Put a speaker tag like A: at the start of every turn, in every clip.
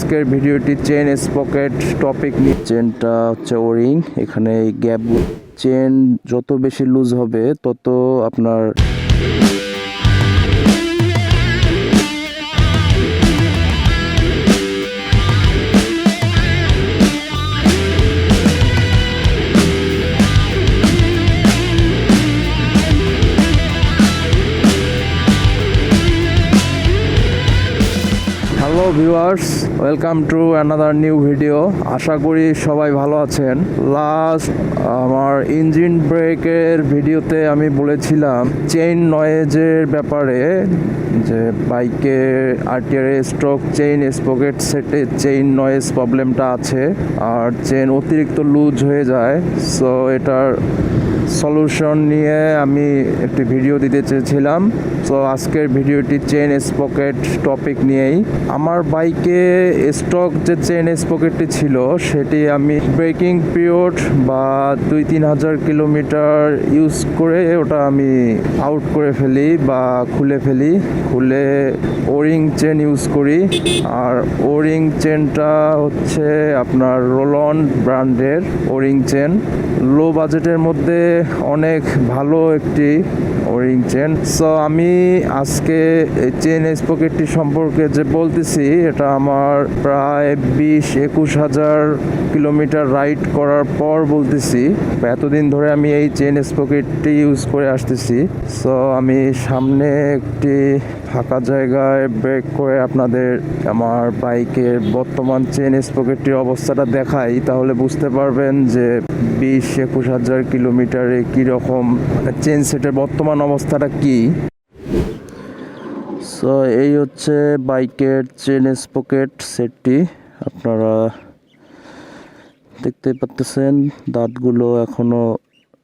A: আজকের ভিডিওটি chain sprocket topic নিয়ে। চেনটা হচ্ছে ওরিং, এখানে এই গ্যাপ চেন যত বেশি লুজ হবে তত আপনার hello viewers, welcome to another new video. আশা করি সবাই ভালো আছেন। লাস্ট আমার ইঞ্জিন ব্রেকের ভিডিওতে আমি বলেছিলাম চেইন নয়েজের ব্যাপারে, যে বাইকে আরটিআর স্ট্রোক চেইন স্পকেট সেটে চেইন নয়েজ প্রবলেমটা আছে আর চেন অতিরিক্ত লুজ হয়ে যায়। সো এটার সলিউশন নিয়ে আমি একটি ভিডিও দিতে চেয়েছিলাম। সো আজকের ভিডিওটি চেন স্পকেট টপিক নিয়েই। আমার বাইকে স্টক যে চেন স্পকেটটি ছিল সেটি আমি ব্রেকিং পিরিয়ড বা 2-3 হাজার কিলোমিটার ইউজ করে ওটা আমি আউট করে ফেলি বা খুলে ফেলি। খুলে ওরিং চেন ইউজ করি। আর ওরিং চেনটা হচ্ছে আপনার রোলন ব্র্যান্ডের ওরিং চেন। লো বাজেটের মধ্যে অনেক ভালো একটি ওরিং চেন। সো আমি আজকে এই চেন স্পকেটটি সম্পর্কে যে বলতেছি, এটা আমার প্রায় 20-21 হাজার কিলোমিটার রাইড করার পর বলতেছি। এতদিন ধরে আমি এই চেন স্পকেটটি ইউজ করে আসতেছি। সো আমি সামনে একটি ফাঁকা জায়গায় ব্রেক করে আপনাদের আমার বাইকের বর্তমান চেন স্পকেটটির অবস্থাটা দেখাই, তাহলে বুঝতে পারবেন যে 20-21 হাজার কিলোমিটারে কীরকম চেন সেটের বর্তমান অবস্থাটা কি। সো এই হচ্ছে বাইকের চেন স্পকেট সেটটি। আপনারা দেখতে পাচ্ছেন দাঁতগুলো এখনও,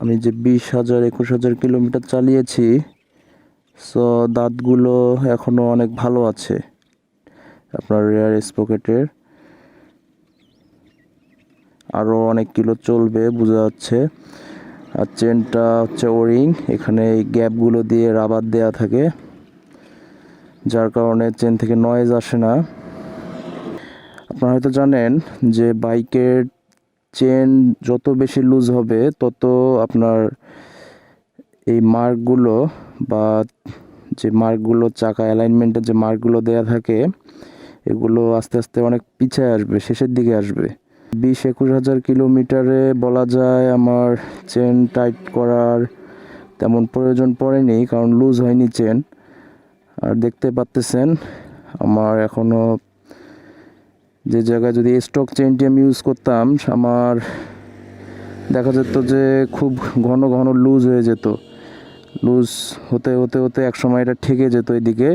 A: আমি যে 20-21 হাজার কিলোমিটার চালিয়েছি, সো দাঁতগুলো এখনও অনেক ভালো আছে আপনার রেয়ার স্পকেটের। আরও অনেক কিলো চলবে বোঝা যাচ্ছে। আর চেনটা হচ্ছে ওরিং, এখানে এই গ্যাপগুলো দিয়ে রাবার দেয়া থাকে, যার কারণে চেন থেকে নয়েজ আসে না। আপনারা হয়তো জানেন যে বাইকের চেন যত বেশি লুজ হবে তত আপনার এই মার্কগুলো বা যে মার্কগুলো চাকা অ্যালাইনমেন্টের যে মার্কগুলো দেয়া থাকে, এগুলো আস্তে আস্তে অনেক পিছিয়ে আসবে, শেষের দিকে আসবে। 20-21 হাজার কিলোমিটারে বলা যায় আমার চেন টাইট করার তেমন প্রয়োজন পড়েনি, কারণ লুজ হয়নি চেন। আর দেখতে পাচ্ছেন আমার এখনও যে জায়গায় যদি স্টক চেনটি আমি ইউজ করতাম, আমার দেখা যেত যে খুব ঘন ঘন লুজ হয়ে যেত। লুজ হতে হতে হতে একসময় এটা ঠেকে যেত এদিকে,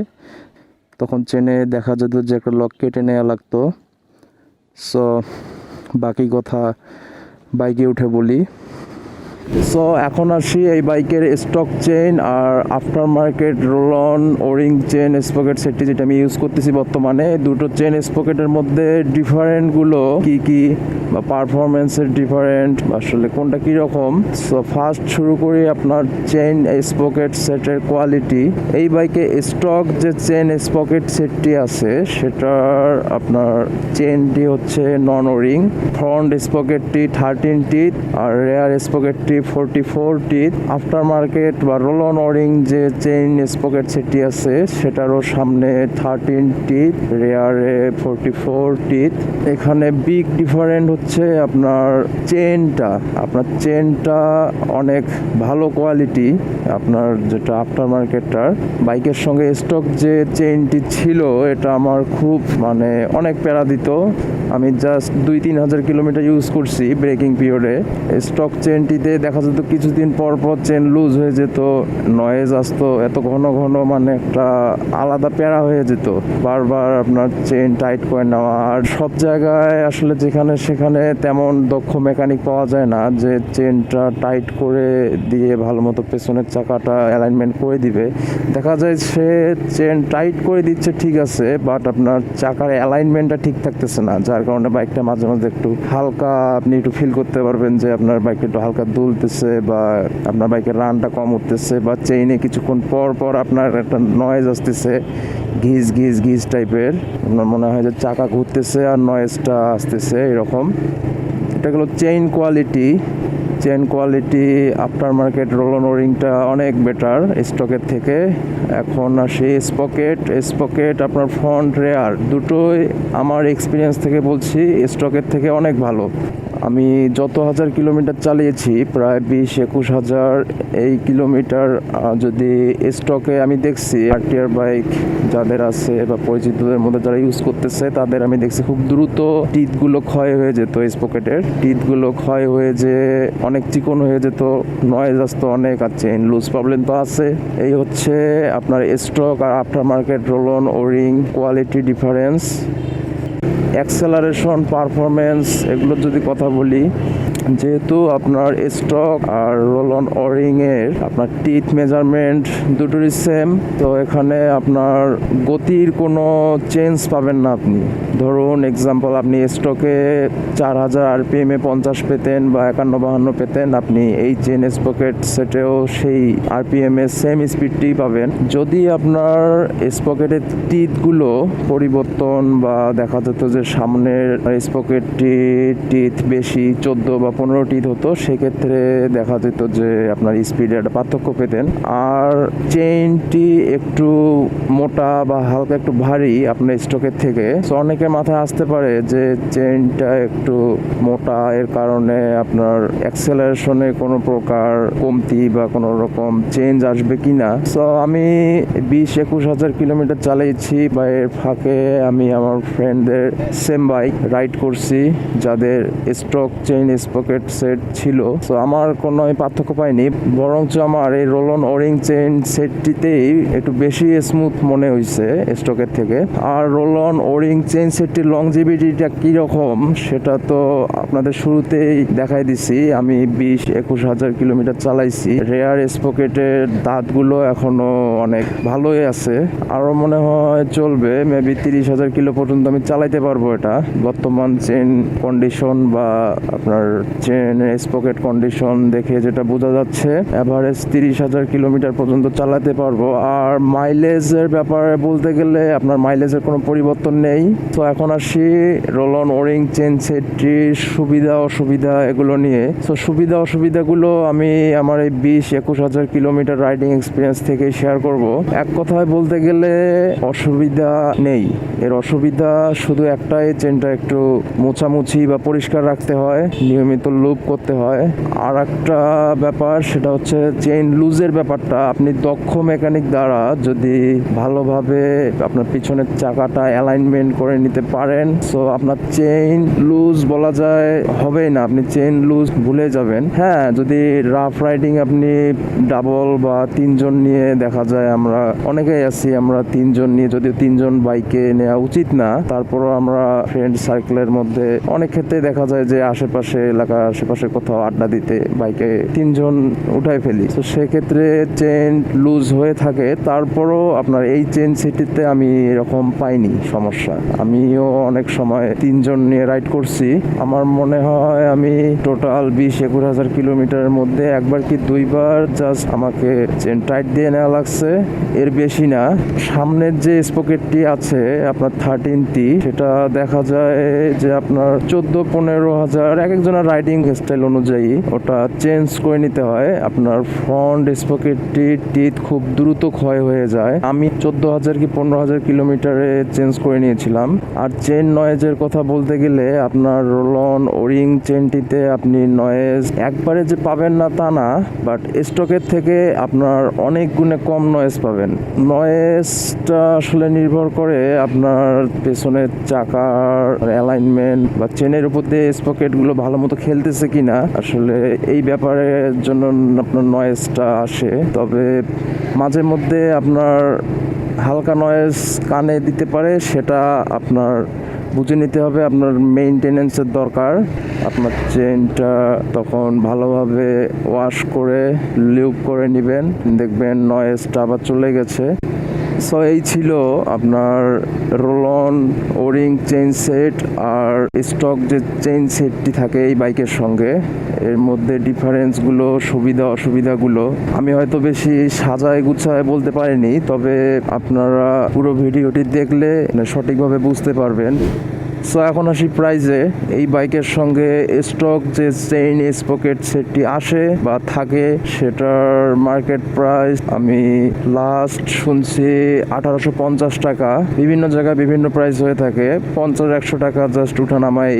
A: তখন চেনে দেখা যেত যে একটা লক কেটে নেওয়া লাগতো। সো বাকি কথা বাইকে উঠে বলি। সো এখন আসি এই বাইকের স্টক চেইন আর after market Rolon O ring chain sprocket সেটটি যেটা আমি ইউজ করতেছি বর্তমানে। দুটো চেন স্পকেটের মধ্যে ডিফারেন্টগুলো কি কি বা পারফরমেন্সের ডিফারেন্ট, আসলে কোনটা কীরকম। সো ফার্স্ট শুরু করি আপনার চেন স্পকেট সেটের কোয়ালিটি। এই বাইকে স্টক যে চেন স্পকেট সেটটি আছে সেটার আপনার চেনটি হচ্ছে নন ওরিং। ফ্রন্ট স্পকেটটি 13 টিথ আর রেয়ার স্পকেটটি 44 টিথ। আফটার মার্কেট বা রোলন ওরিং যে চেইন স্পকেট সেটটি আছে সেটারও সামনে 13 টিথ, রেয়ারে 44 টিথ। এখানে বিগ ডিফারেন্ট হচ্ছে আপনার চেনটা অনেক ভালো কোয়ালিটি। আপনার যেটা আফটার মার্কেটটার বাইকের সঙ্গে স্টক যে চেইনটি ছিল এটা আমার খুব অনেক প্যারা দিত। আমি জাস্ট 2-3 হাজার কিলোমিটার ইউজ করছি ব্রেকিং পিরিয়ডে। স্টক চেনটিতে দেখা যেত কিছুদিন পর পর চেন লুজ হয়ে যেত, নয়েজ আসতো এত ঘন ঘন, একটা আলাদা প্যারা হয়ে যেত। বারবার আপনার চেন টাইট করে নেওয়া, আর সব জায়গায় আসলে যেখানে সেখানে তেমন দক্ষ মেকানিক পাওয়া যায় না যে চেনটা টাইট করে দিয়ে ভালো মতো পেছনের চাকাটা অ্যালাইনমেন্ট করে দিবে। দেখা যায় সে চেন টাইট করে দিচ্ছে ঠিক আছে, বাট আপনার চাকার অ্যালাইনমেন্টটা ঠিক থাকতেছে না, যার কারণে বাইকটা মাঝে মাঝে একটু হালকা, আপনি একটু ফিল করতে পারবেন যে আপনার বাইকটা একটু হালকা দুল চলতেছে বা আপনার বাইকের রানটা কম উঠতেছে বা চেইনে কিছুক্ষণ পর পর আপনার একটা নয়েজ আসতেছে, ঘিজ ঘিজ ঘিজ টাইপের, আপনার মনে হয় যে চাকা ঘুরতেছে আর নয়েজটা আসতেছে এরকম। এটা হলো চেইন কোয়ালিটি। আফটার মার্কেট রোলন ওরিংটা অনেক বেটার স্টকের থেকে। এখন আসি স্পকেট আপনার ফ্রন্ট রেয়ার দুটোই আমার এক্সপিরিয়েন্স থেকে বলছি স্টকের থেকে অনেক ভালো। আমি যত হাজার কিলোমিটার চালিয়েছি, প্রায় 20-21 হাজার এই কিলোমিটার যদি স্টকে আমি দেখছি RTR বাইক যাদের আছে বা পরিচিতদের মধ্যে যারা ইউজ করতেছে তাদের আমি দেখছি খুব দ্রুত টিথগুলো ক্ষয় হয়ে যেত, স্পকেটের টিথগুলো ক্ষয় হয়ে যে অনেক চিকন হয়ে যেত, নয়েজ আসতো অনেক, আর চেইন লুজ প্রবলেম তো আছে। এই হচ্ছে আপনার স্টক আর after market Rolon O ring quality difference. Acceleration, performance এগুলোর যদি কথা বলি, যেহেতু আপনার স্টক আর রোলন ওরিং এর আপনার টিথ মেজারমেন্ট দুটোরই সেম, তো এখানে আপনার গতির কোনো চেঞ্জ পাবেন না আপনি। ধরুন এক্সাম্পল, আপনি স্টকে 4000 RPM 50 পেতেন বা 51-52 পেতেন, আপনি এই চেন স্পকেট সেটেও সেই RPM এ সেম স্পিডটি পাবেন। যদি আপনার স্পকেটের টিথগুলো পরিবর্তন বা দেখা যেত যে সামনের স্পকেটটি টিথ বেশি 14 বা 15 টিথ হতো, সেক্ষেত্রে দেখা যেত যে আপনার স্পিডে একটা পার্থক্য পেতেন। আর চেইনটি একটু মোটা বা হালকা একটু ভারী আপনার স্টকের থেকে, তো অনেকের মাথায় আসতে পারে যে চেইনটা একটু মোটা, এর কারণে আপনার অ্যাক্সেলারেশনে কোনো প্রকার কমতি বা কোনো রকম চেঞ্জ আসবে কিনা। সো আমি 20-21 হাজার কিলোমিটার চালিয়েছি বা এর ফাঁকে আমি আমার ফ্রেন্ডদের সেম বাইক রাইড করছি যাদের স্টক চেইন স্পকেট সেট ছিল। তো আমার কোনো পার্থক্য পাইনি, বরঞ্চ আমার এই রোলন ওরিং চেইন সেটটিতেই একটু বেশি স্মুথ মনে হয়েছে স্টকের থেকে। আর রোলন ওরিং চেইন সেটটির লংজিভিটিটা কীরকম সেটা তো আপনাদের শুরুতেই দেখাই দিছি। আমি 20-21 হাজার কিলোমিটার চালাইছি। রেয়ার স্পকেটের দাঁতগুলো এখনো অনেক ভালোই আছে, আরও মনে হয় চলবে, মেবি 30,000 কিলো পর্যন্ত আমি চালাইতে পারবো এটা। বর্তমান চেইন কন্ডিশন বা আপনার চেন স্পকেট কন্ডিশন দেখে যেটা বোঝা যাচ্ছে, এভারেজ 30,000 কিলোমিটার পর্যন্ত চালাতে পারবো। আর মাইলেজের ব্যাপারে বলতে গেলে আপনার মাইলেজের কোনো পরিবর্তন নেই। তো এখন আসি রোলন ওরিং চেন সেটটির সুবিধা অসুবিধা এগুলো নিয়ে। তো সুবিধা অসুবিধাগুলো আমি আমার এই 20-21 হাজার কিলোমিটার রাইডিং এক্সপিরিয়েন্স থেকে শেয়ার করব। এক কথায় বলতে গেলে অসুবিধা নেই। এর অসুবিধা শুধু একটাই, চেনটা একটু মোছামুছি বা পরিষ্কার রাখতে হয়, নিয়মিত লুপ করতে হয়। আর একটা ব্যাপার সেটা হচ্ছে চেইন লুজের ব্যাপারটা। আপনি দক্ষ মেকানিক দ্বারা যদি ভালোভাবে আপনার পিছনের চাকাটা অ্যালাইনমেন্ট করে নিতে পারেন, সো আপনার চেইন লুজ বলা যায় হবেই না, আপনি চেইন লুজ ভুলে যাবেন। হ্যাঁ, যদি রাফ রাইডিং আপনি ডাবল বা 3 জন নিয়ে, দেখা যায় আমরা অনেকেই আছি, আমরা 3 জন নিয়ে, যদিও 3 জন বাইকে নেওয়া উচিত না, তারপরও আমরা ফ্রেন্ড সার্কেলের মধ্যে অনেক ক্ষেত্রে দেখা যায় যে আশেপাশে এলাকার আশেপাশে কোথাও আড্ডা দিতে বাইকে 3 জন উঠাই ফেলি। তো সেক্ষেত্রে চেইন লুজ হয়ে থাকে, তারপরও আপনার এই চেইন সেটটিতে আমি এরকম পাইনি সমস্যা। আমিও অনেক সময় 3 জন নিয়ে রাইড করছি। আমার মনে হয় আমি টোটাল 20-21 হাজার কিলোমিটারের মধ্যে একবার কি 2বার জাস্ট আমাকে চেন টাইট দিয়ে নেওয়া লাগছে, এর বেশি না। সামনের যে স্পকেটটি আছে আপনার 13টি, সেটা দেখা যায় যে আপনার 14-15 হাজার, এক একজনের রাইডিং স্টাইল অনুযায়ী ওটা চেঞ্জ করে নিতে হয়। আপনার ফ্রন্ট স্পকেটটি টিথ খুব দ্রুত ক্ষয় হয়ে যায়। আমি 14,000 কি 15,000 কিলোমিটারে চেঞ্জ করে নিয়েছিলাম। আর চেন নয়েজের কথা বলতে গেলে আপনার রোলন ওরিং চেনটিতে আপনি নয়েজ একবারে যে পাবেন না তা না, বাট স্টকের থেকে আপনার অনেক গুণে কম নয়েজ পাবেন। নয়েজটা আসলে নির্ভর করে আপনার পেছনের চাকার অ্যালাইনমেন্ট বা চেনের উপর দিয়ে স্পকেটগুলো ভালো মতো খেলতেছে কিনা, আসলে এই ব্যাপারের জন্য আপনার নয়েজটা আসে। তবে মাঝে মধ্যে আপনার হালকা নয়েজ কানে দিতে পারে, সেটা আপনার বুঝে নিতে হবে। আপনার মেইনটেনেন্সের দরকার। আপনার চেনটা তখন ভালোভাবে ওয়াশ করে লিউব করে নেবেন, দেখবেন নয়েজটা আবার চলে গেছে। সো এই ছিল আপনার রোলন ওরিং চেইন সেট আর স্টক যে চেইন সেটটি থাকে এই বাইকের সঙ্গে, এর মধ্যে ডিফারেন্সগুলো, সুবিধা অসুবিধাগুলো আমি হয়তো বেশি সাজায় গুছায় বলতে পারিনি, তবে আপনারা পুরো ভিডিওটি দেখলে সঠিকভাবে বুঝতে পারবেন। সো এখন আসি প্রাইজে। এই বাইকের সঙ্গে স্টক যে চেইন স্পকেট সেটটি আসে বা থাকে সেটার মার্কেট প্রাইস আমি লাস্ট শুনছি 1850 টাকা। বিভিন্ন জায়গায় বিভিন্ন প্রাইস হয়ে থাকে, 50-100 টাকা জাস্ট উঠানামাই।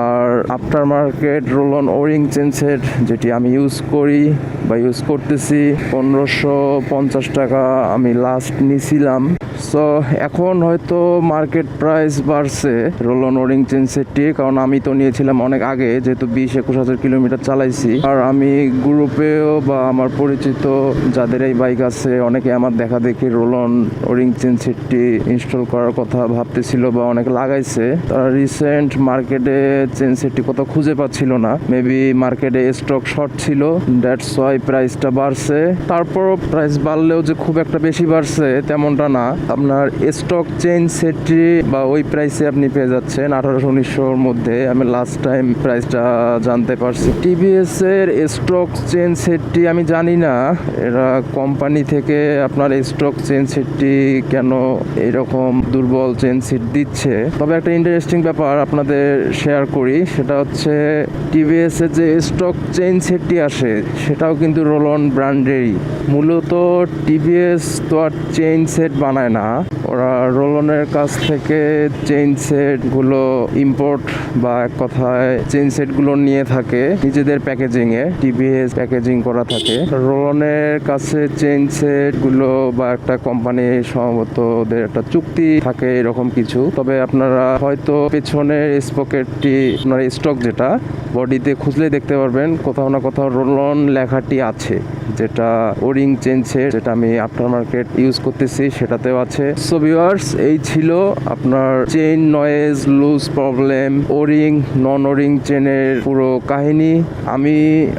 A: আর after market Rolon O ring chain set যেটি আমি ইউজ করি বা ইউজ করতেছি 1550 টাকা আমি লাস্ট নিছিলাম। সো এখন হয়তো মার্কেট প্রাইস বাড়ছে রোলন ওরিং চেইন সেটটি, কারণ আমি তো নিয়েছিলাম অনেক আগে, যেহেতু 20-21 হাজার কিলোমিটার চালাইছি। আর আমি গ্রুপেও বা আমার পরিচিত যাদের এই বাইক আছে অনেকে আমার দেখা দেখি রোলন ওরিং চেইন সেটটি ইনস্টল করার কথা ভাবতেছিল বা অনেক লাগাইছে। তারা রিসেন্ট মার্কেটে চেইন সেটটি কোথাও খুঁজে পাচ্ছিল না, মেবি মার্কেটে স্টক শর্ট ছিল, দ্যাটস ওয়াই প্রাইসটা বাড়ছে। তারপরও প্রাইস বাড়লেও যে খুব একটা বেশি বাড়ছে তেমনটা না। আপনার স্টক চেইন সেটটি বা ওই প্রাইসে আপনি পেয়ে যাচ্ছেন 1800-1900-র মধ্যে। আমি লাস্ট টাইম প্রাইসটা জানতে পারছি। টিভিএস এর স্টক চেইন সেটটি আমি জানি না এরা কোম্পানি থেকে আপনার স্টক চেইন সেটটি কেন এরকম দুর্বল চেইন সেট দিচ্ছে। তবে একটা ইন্টারেস্টিং ব্যাপার আপনাদের শেয়ার করি, সেটা হচ্ছে টিভিএস এর যে স্টক চেইন সেটটি আসে সেটাও কিন্তু রোলন ব্র্যান্ডেরই। মূলত টিভিএস তো আর চেইন সেট বানায় না, ওরা রোলনের কাছ থেকে চেইন সেটগুলো ইম্পোর্ট বা এক কথায় চেইন সেটগুলো নিয়ে থাকে নিজেদের প্যাকেজিংয়ে, টিভিএস প্যাকেজিং করা থাকে। রোলনের কাছে চেইন সেটগুলো বা একটা কোম্পানি সম্ভবত ওদের একটা চুক্তি থাকে এরকম কিছু। তবে আপনারা হয়তো পেছনের স্পকেটটি আপনার স্টক যেটা বডিতে খুঁজলে দেখতে পারবেন কোথাও না কোথাও রোলন লেখাটি আছে, যেটা ওরিং চেইন সেট যেটা আমি আফটার মার্কেট ইউজ করতেছি সেটাতেও আছে। সো ভিউয়ার্স, এই ছিল আপনার chain noise, loose problem, O ring non O ring চেনের পুরো কাহিনী। আমি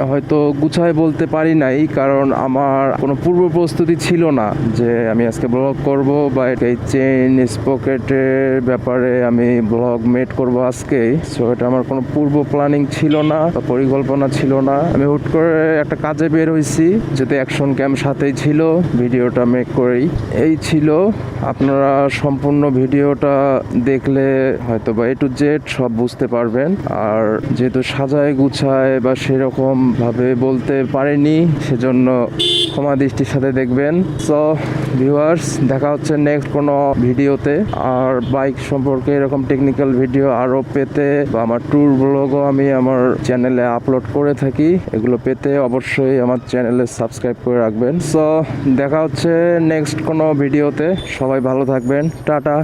A: হয়তো গুছায় বলতে পারি নাই, কারণ আমার কোনো পূর্ব প্রস্তুতি ছিল না যে আমি আজকে ব্লগ করব বা এই চেইন স্পকেটের ব্যাপারে আমি ব্লগ মেড করব আজকে। সো এটা আমার কোনো পূর্ব প্ল্যানিং ছিল না বা পরিকল্পনা ছিল না। আমি হুট করে একটা কাজে বের হয়েছি, যেতে অ্যাকশন ক্যাম সাথেই ছিল, ভিডিওটা মেক করেই। এই ছিল, আপনারা সম্পূর্ণ ভিডিওটা দেখলে হয়তো বা A to Z সব বুঝতে পারবেন। আর যেহেতু সাজায় গুছায় বা সেরকম ভাবে বলতে পারিনি, সেজন্য ক্ষমা দৃষ্টির সাথে দেখবেন। সো ভিউয়ার্স, দেখা হচ্ছে নেক্সট কোনো ভিডিওতে। আর বাইক সম্পর্কে এরকম টেকনিক্যাল ভিডিও আরও পেতে বা আমার ট্যুর ব্লগও আমি আমার চ্যানেলে আপলোড করে থাকি, এগুলো পেতে অবশ্যই আমার চ্যানেলে সাবস্ক্রাইব করে রাখবেন। সো দেখা হচ্ছে নেক্সট কোনো ভিডিওতে। সবাই ভালো থাকবেন, টাটা।